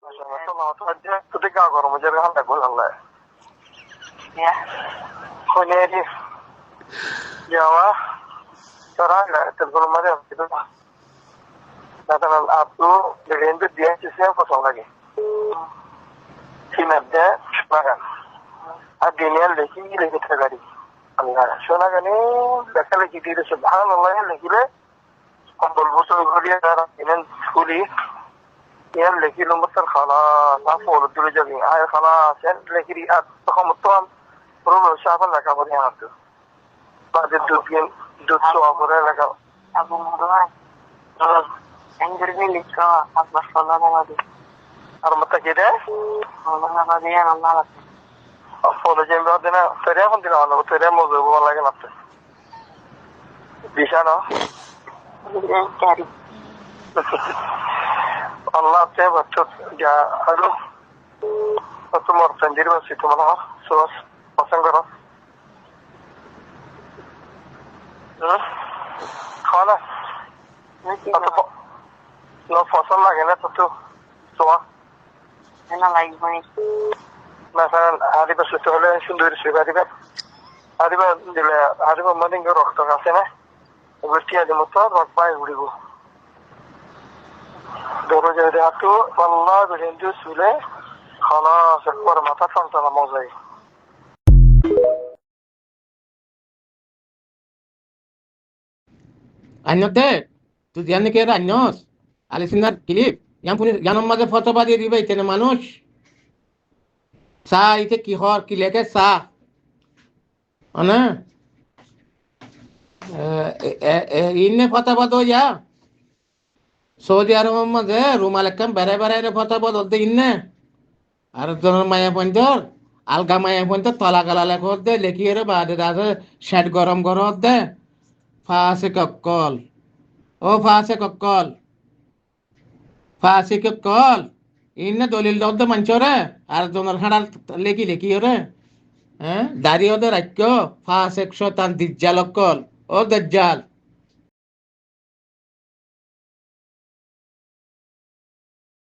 তুই গা গরম যে হালকা বল আল্লাহ কোনে দি যাওয়া তোরা তেলগুলো মাঝে National Abdu dengan itu dia sisnya kosong lagi. Sinatnya makan. Adinnya lagi terjadi. Allah, soalnya kan ini bakal lagi di subhanallah lagi le. Kumpul butuh dia darah ini skuli. Yang lagi nomor terkhalas, apa dulu jadi. Ayah khalas, yang lagi di atas tuan. Perlu siapa nak kamu yang itu? Pada duduk suapura nak. Abu Muhammad. Enggak lihat apa salah lagi. Armata kita? Allah lagi yang Allah. Follow jember dina. Teriak pun tidak ada. Teriak mau zubat lagi nanti. Bisa no? Cari. Allah coba cut. Ya, aduh. Satu more sendiri masih itu mana? Suas pasang karo. Khala. Atau no ফসল লাগে না তো তোমার না লাগবে مثلا হারিবা সুস্থ হলে সুন্দর হারিবা দিলে হারিবা মানে রক্ত আছে না ওগুলো টিয়া দিলে তো রক্ত পায়ে উড়িব ধরো যদি হাতু আল্লাহ বিন্দু শুলে খালাস একবার মাথা টানটানা মজাই Anyote, tu jangan kira anyos. Alisinar kilip, yang punya jangan maze foto badi riba itu manush. Sa itu kihor kileke sa. Ana? Inne foto bado ya. Saudi Arab maze rumalekam berai foto bado de inne. Arab maya ponjor, alga maya ponjor tala kala lekor de lekire bade dase shed gorom de. Fase kakkol. Oh fase kakkol. Fase kakkol. Inne dolil dodde manchore. Ar donar hadal leki ore. Dari ode rakyo. Fase kshotan dijjal okkol. Oh dajjal.